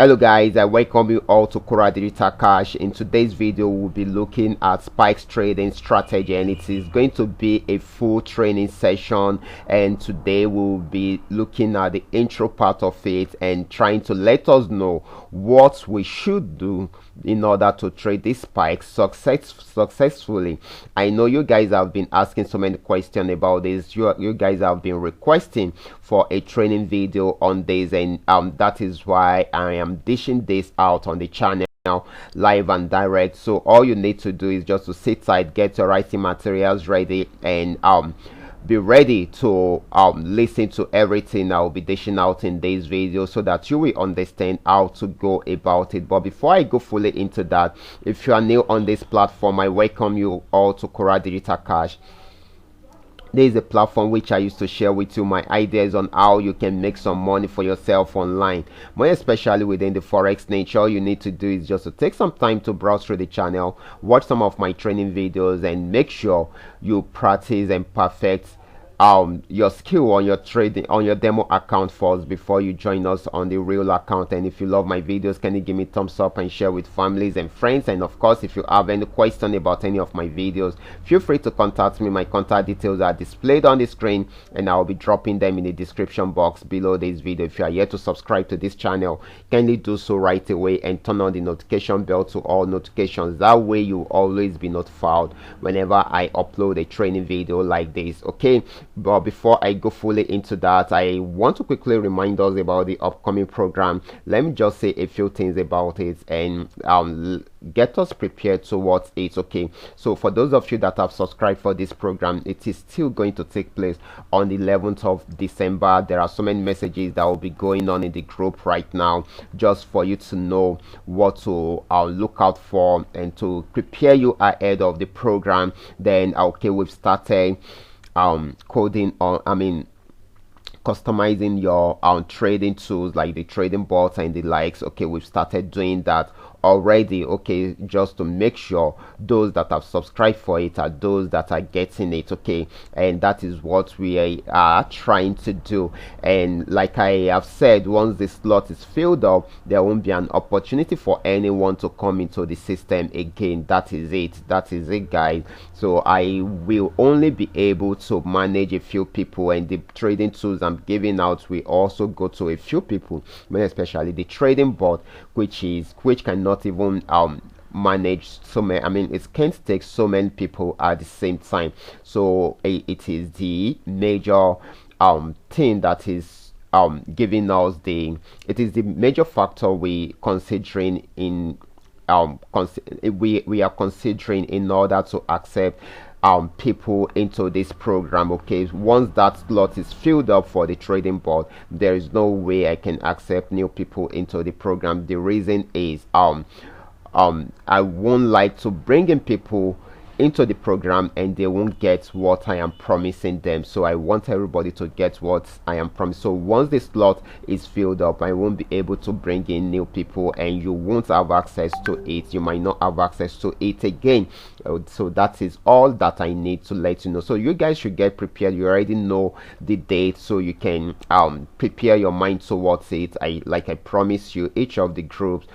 Hello guys, I welcome you all to Qora Digital Cash. In today's video we'll be looking at spikes trading strategy, and it is going to be a full training session. And today we'll be looking at the intro part of it and trying to let us know what we should do in order to trade these spikes successfully. I know you guys have been asking so many questions about this. You guys have been requesting for a training video on this, and that is why I am dishing this out on the channel live and direct. So all you need to do is just to sit tight, get your writing materials ready, and be ready to listen to everything I'll be dishing out in this video, so that you will understand how to go about it. But before I go fully into that, if you are new on this platform, I welcome you all to Qora Digital Cash. There is a platform which I used to share with you my ideas on how you can make some money for yourself online, more especially within the Forex niche. All you need to do is just to take some time to browse through the channel, watch some of my training videos, and make sure you practice and perfect your skill on your trading on your demo account first before you join us on the real account. And if you love my videos, can you give me thumbs up and share with families and friends? And of course, if you have any question about any of my videos, feel free to contact me. My contact details are displayed on the screen, and I'll be dropping them in the description box below this video. If you are yet to subscribe to this channel, kindly do so right away and turn on the notification bell to all notifications. That way you'll always be notified whenever I upload a training video like this. Okay, but before I go fully into that, I want to quickly remind us about the upcoming program. Let me just say a few things about it and get us prepared towards it. Okay, so for those of you that have subscribed for this program, it is still going to take place on the 11th of December. There are so many messages that will be going on in the group right now, just for you to know what to look out for and to prepare you ahead of the program. Then okay, we've started coding on customizing your trading tools like the trading bots and the likes. Okay, we've started doing that already. Okay, just to make sure those that have subscribed for it are those that are getting it. Okay, and that is what we are trying to do. And like I have said, once the slot is filled up, there won't be an opportunity for anyone to come into the system again. That is it, guys. So I will only be able to manage a few people, and the trading tools I'm giving out will also go to a few people, especially the trading bot, which cannot even manage so many. It can't take so many people at the same time. So it is the major thing that is giving us it is the major factor we considering in we are considering in order to accept people into this program. Okay, once that slot is filled up for the trading bot, there is no way I can accept new people into the program. The reason is I won't like to bring in people into the program and they won't get what I am promising them. So I want everybody to get what I am promising. So once the slot is filled up, I won't be able to bring in new people, and you won't have access to it. You might not have access to it again. So that is all that I need to let you know. So you guys should get prepared. You already know the date, so you can prepare your mind towards it. I promise you, each of the groups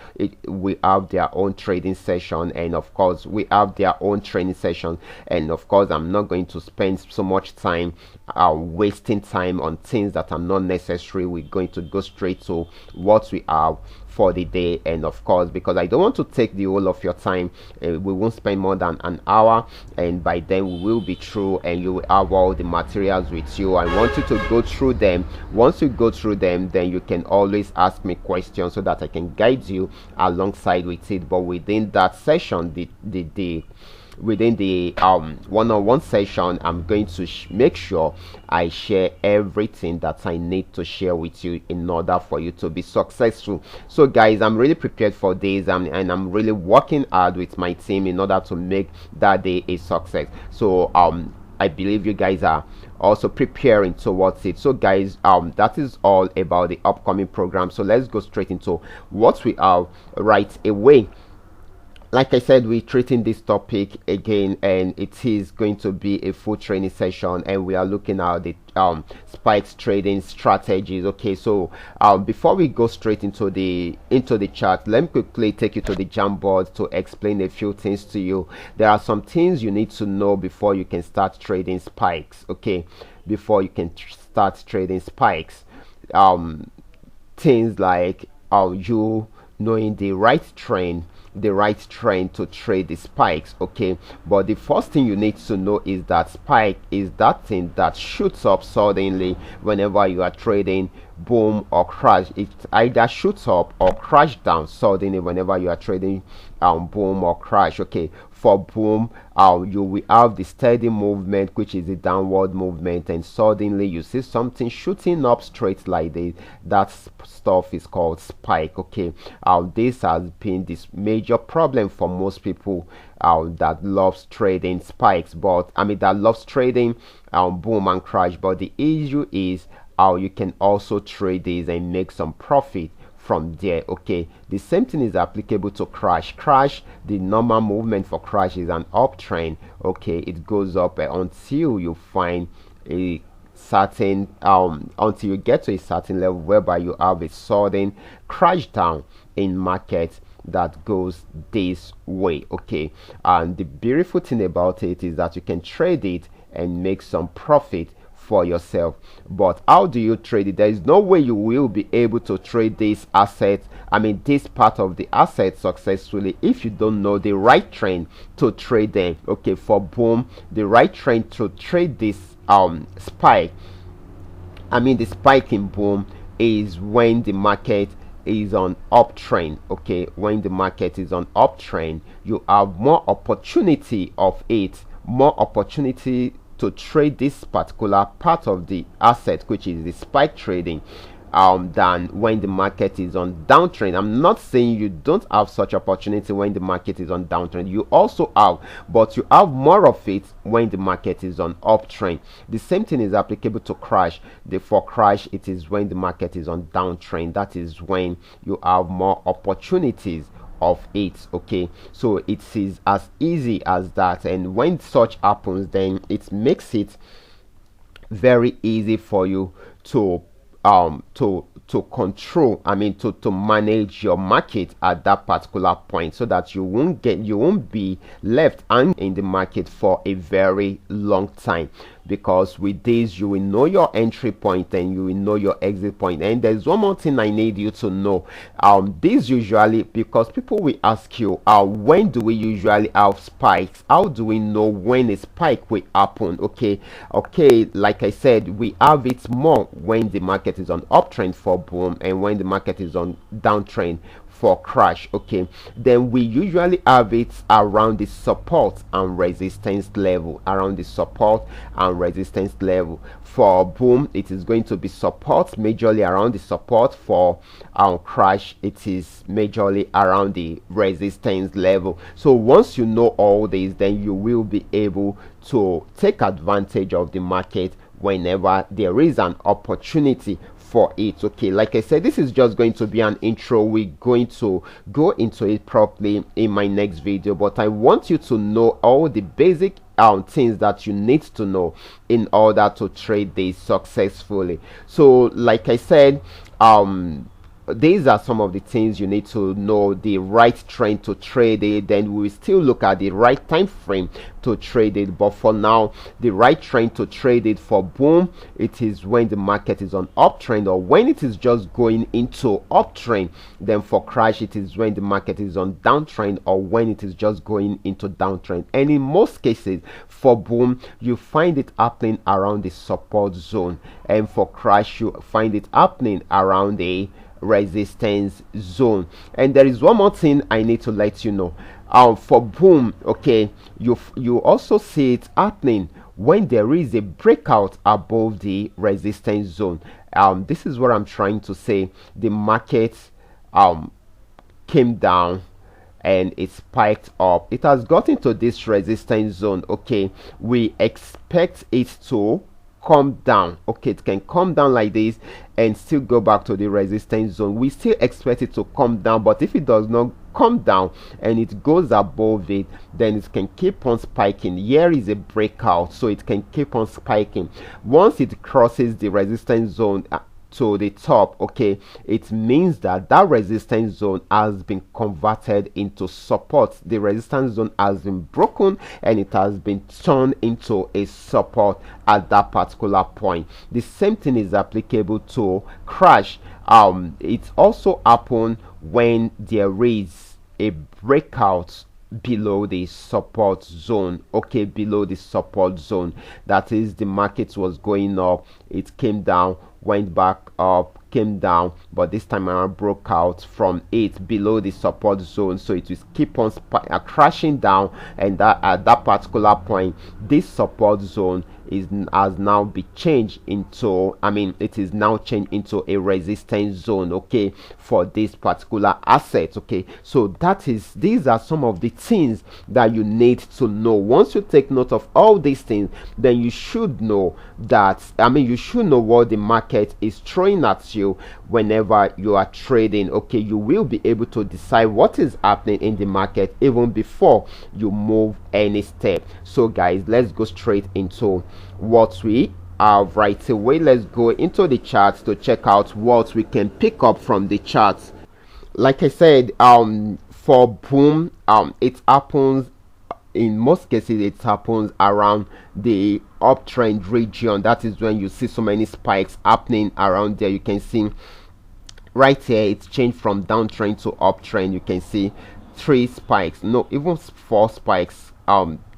we have their own trading session, and of course we have their own training session. And of course, I'm not going to spend so much time wasting time on things that are not necessary. We're going to go straight to what we have for the day. And of course, because I don't want to take the whole of your time, we won't spend more than an hour, and by then we will be through and you will have all the materials with you. I want you to go through them. Once you go through them, then you can always ask me questions so that I can guide you alongside with it. But within that session, within the one-on-one session, I'm going to make sure I share everything that I need to share with you in order for you to be successful. So guys, I'm really prepared for this, and I'm really working hard with my team in order to make that day a success. So I believe you guys are also preparing towards it. So guys, that is all about the upcoming program. So let's go straight into what we are right away. like I said, we're treating this topic again, and it is going to be a full training session, and we are looking at the spikes trading strategies. Okay, so before we go straight into the chart, let me quickly take you to the Jamboard to explain a few things to you. There are some things you need to know before you can start trading spikes. Okay, before you can start trading spikes, things like you knowing the right trend to trade the spikes. Okay, but the first thing you need to know is that spike is that thing that shoots up suddenly whenever you are trading. Boom or crash, it either shoots up or crash down suddenly whenever you are trading. Boom or crash. Okay, for boom, you will have the steady movement, which is the downward movement, and suddenly you see something shooting up straight like this. That stuff is called spike. Okay, this has been this major problem for most people that loves trading spikes, but I mean that loves trading boom and crash. But the issue is how you can also trade this and make some profit from there. Okay, the same thing is applicable to crash. The normal movement for crash is an uptrend. Okay, it goes up until you find a certain until you get to a certain level whereby you have a sudden crash down in market that goes this way. Okay, and the beautiful thing about it is that you can trade it and make some profit for yourself. But how do you trade it? There is no way you will be able to trade this asset, I mean this part of the asset successfully, if you don't know the right trend to trade them. Okay, for boom, the right trend to trade this spike, I mean the spike in boom, is when the market is on uptrend. Okay, when the market is on uptrend, you have more opportunity of it, more opportunity to trade this particular part of the asset, which is the spike trading, than when the market is on downtrend. I'm not saying you don't have such opportunity when the market is on downtrend. You also have, but you have more of it when the market is on uptrend. The same thing is applicable to crash. For crash, it is when the market is on downtrend. That is when you have more opportunities of it. Okay, so it is as easy as that, and when such happens, then it makes it very easy for you to control, I mean to manage your market at that particular point, so that you won't be left hanging in the market for a very long time. Because with this, you will know your entry point and you will know your exit point. And there's one more thing I need you to know. This usually, because people will ask you, when do we usually have spikes? How do we know when a spike will happen? Okay, like I said, we have it more when the market is on uptrend for boom, and when the market is on downtrend for crash. Okay, then we usually have it around the support and resistance level. For boom, it is going to be support, majorly around the support. For crash, it is majorly around the resistance level. So once you know all this, then you will be able to take advantage of the market whenever there is an opportunity for it. Okay, like I said, this is just going to be an intro. We're going to go into it properly in my next video, but I want you to know all the basic things that you need to know in order to trade this successfully. So like I said, these are some of the things you need to know: the right trend to trade it. Then we will still look at the right time frame to trade it, but for now, the right trend to trade it for boom, it is when the market is on uptrend, or when it is just going into uptrend. Then for crash, it is when the market is on downtrend, or when it is just going into downtrend. And in most cases, for boom, you find it happening around the support zone, and for crash, you find it happening around the resistance zone. And there is one more thing I need to let you know. For boom, okay, you also see it happening when there is a breakout above the resistance zone. This is what I'm trying to say. The market came down and it spiked up. It has gotten to this resistance zone. Okay, we expect it to come down. Okay, it can come down like this and still go back to the resistance zone. We still expect it to come down, but if it does not come down and it goes above it, then it can keep on spiking. Here is a breakout, so it can keep on spiking. Once it crosses the resistance zone to the top, okay, it means that that resistance zone has been converted into support. The resistance zone has been broken and it has been turned into a support at that particular point. The same thing is applicable to crash. It also happens when there is a breakout below the support zone. Okay, below the support zone, that is, the market was going up, it came down, went back up, came down, but this time around broke out from it below the support zone, so it will keep on crashing down, and that at that particular point this support zone has now been changed into, it is now changed into a resistance zone, okay, for this particular asset. Okay, so these are some of the things that you need to know. Once you take note of all these things, then you should know that, you should know what the market is throwing at you whenever you are trading. Okay, you will be able to decide what is happening in the market even before you move any step. So guys, let's go straight into what we have right away. Let's go into the charts to check out what we can pick up from the charts. Like I said, for boom, it happens, in most cases it happens around the uptrend region. That is when you see so many spikes happening around there. You can see right here it's changed from downtrend to uptrend. You can see 3 spikes, no, even 4 spikes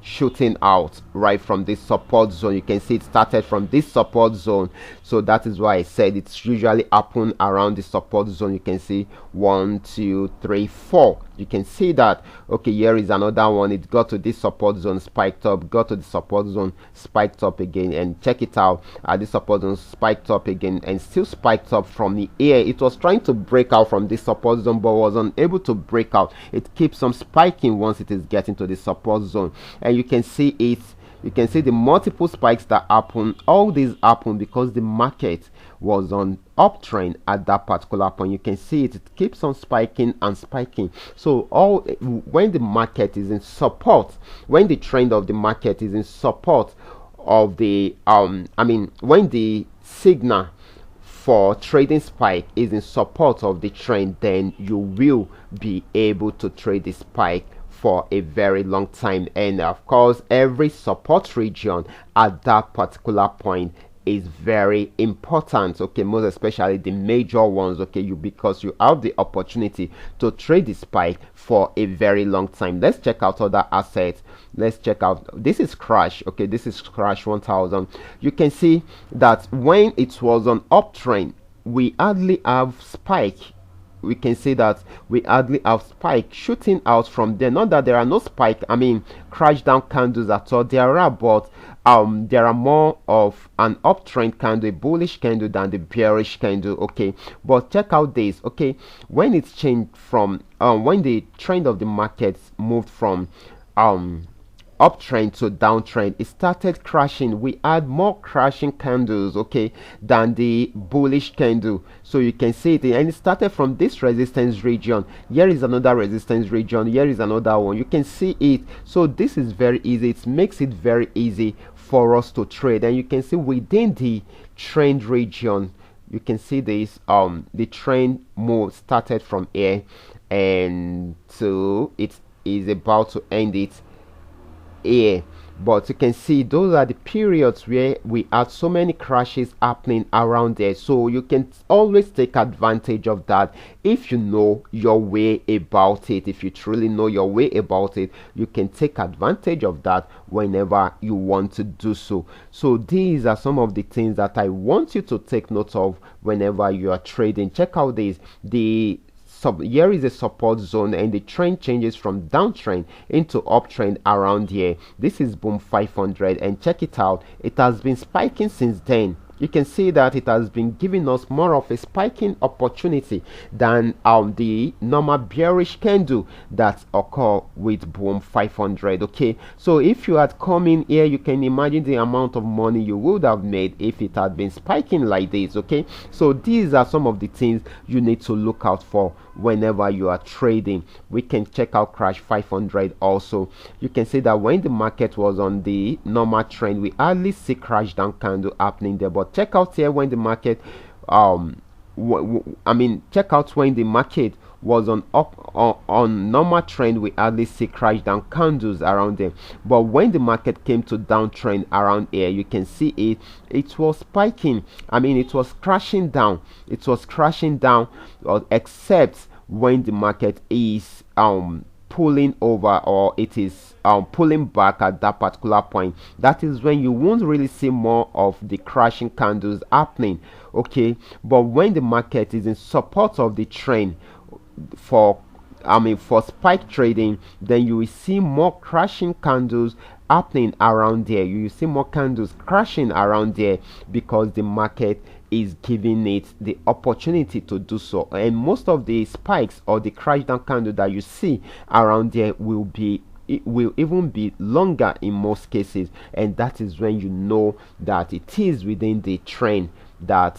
shooting out right from this support zone. You can see it started from this support zone, so that is why I said it's usually happen around the support zone. You can see 1 2 3 4. You can see that. Okay, here is another one. It got to this support zone, spiked up, got to the support zone, spiked up again, and check it out, this support zone spiked up again and still spiked up from the air. It was trying to break out from this support zone but was unable to break out. It keeps on spiking once it is getting to the support zone, and you can see it. You can see the multiple spikes that happen. All these happen because the market was on uptrend at that particular point. You can see it keeps on spiking and spiking. So when the market is in support, when the trend of the market is in support of the when the signal for trading spike is in support of the trend, then you will be able to trade the spike for a very long time. And of course, every support region at that particular point is very important. Okay, most especially the major ones. Okay, because you have the opportunity to trade the spike for a very long time. Let's check out other assets. Let's check out, this is crash. Okay, this is crash 1000. You can see that when it was on uptrend, we hardly have spike. We can see that we hardly have spike shooting out from there. Not that there are no spike, crash down candles at all. There are, but there are more of an uptrend candle, a bullish candle, than the bearish candle. Okay, but check out this. Okay, when it's changed from when the trend of the market moved from uptrend to downtrend, it started crashing. We had more crashing candles, okay, than the bullish candle. So you can see it, and it started from this resistance region. Here is another resistance region, here is another one. You can see it. So this is very easy. It makes it very easy for us to trade. And you can see within the trend region, you can see this, the trend move started from here, and so it is about to end it here. But you can see those are the periods where we had so many crashes happening around there. So you can always take advantage of that if you know your way about it. If you truly know your way about it, you can take advantage of that whenever you want to do so. So these are some of the things that I want you to take note of whenever you are trading. Check out this. Here is a support zone, and the trend changes from downtrend into uptrend around here. This is boom 500, and check it out, it has been spiking since then. you can see that it has been giving us more of a spiking opportunity than the normal bearish candle that occur with boom 500. Okay, so if you had come in here, you can imagine the amount of money you would have made if it had been spiking like this. Okay, so these are some of the things you need to look out for whenever you are trading. We can check out crash 500 also. You can see that when the market was on the normal trend, we hardly see crash down candle happening there, but check out here when the market check out when the market was on normal trend, we hardly see crash down candles around there. But when the market came to downtrend around here, you can see it was spiking. It was crashing down. It was crashing down, except when the market is pulling over, or it is pulling back at that particular point. That is when you won't really see more of the crashing candles happening. Okay, but when the market is in support of the trend for spike trading, then you will see more crashing candles happening around there. You will see more candles crashing around there because the market is giving it the opportunity to do so. And most of the spikes or the crash down candle that you see around there will even be longer in most cases, and that is when you know that it is within the trend that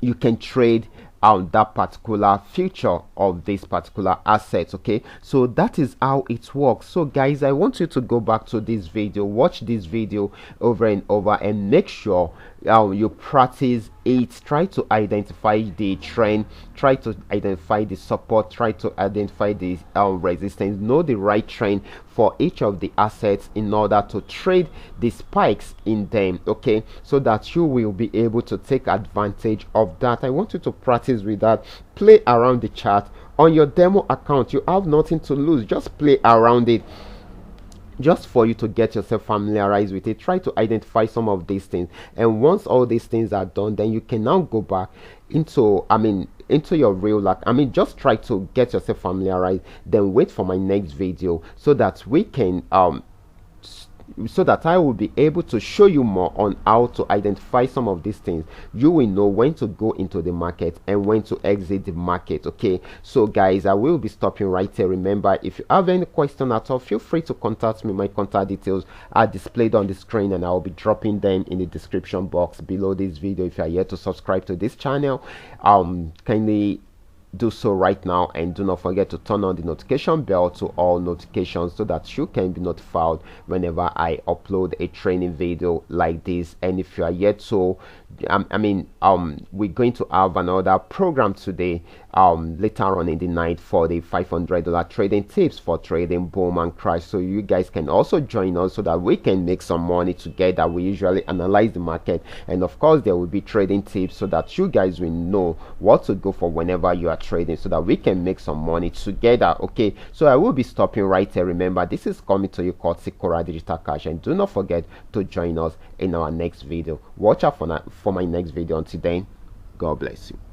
you can trade that particular future of this particular asset. Okay, so that is how it works. So guys, I want you to go back to this video, watch this video over and over, and make sure you practice it. Try to identify the trend, try to identify the support, try to identify the resistance, know the right trend for each of the assets in order to trade the spikes in them. Okay, so that you will be able to take advantage of that. I want you to practice with that. Play around the chart on your demo account. You have nothing to lose. Just play around it, just for you to get yourself familiarized with it. Try to identify some of these things, and once all these things are done, then you can now go back into your real luck. Just try to get yourself familiarized, then wait for my next video so that we can so that I will be able to show you more on how to identify some of these things. You will know when to go into the market and when to exit the market. Okay, so guys, I will be stopping right here. Remember, if you have any question at all, feel free to contact me. My contact details are displayed on the screen, and I will be dropping them in the description box below this video. If you are yet to subscribe to this channel, kindly do so right now, and do not forget to turn on the notification bell to all notifications so that you can be notified whenever I upload a training video like this. And if you are yet to we're going to have another program today later on in the night for the $500 trading tips for trading boom and crash, so you guys can also join us so that we can make some money together. We usually analyze the market, and of course there will be trading tips so that you guys will know what to go for whenever you are trading, so that we can make some money together. Okay, so I will be stopping right here. Remember, this is coming to you courtesy Qora Digital Cash, and do not forget to join us in our next video. Watch out for my next video. Until then, God bless you.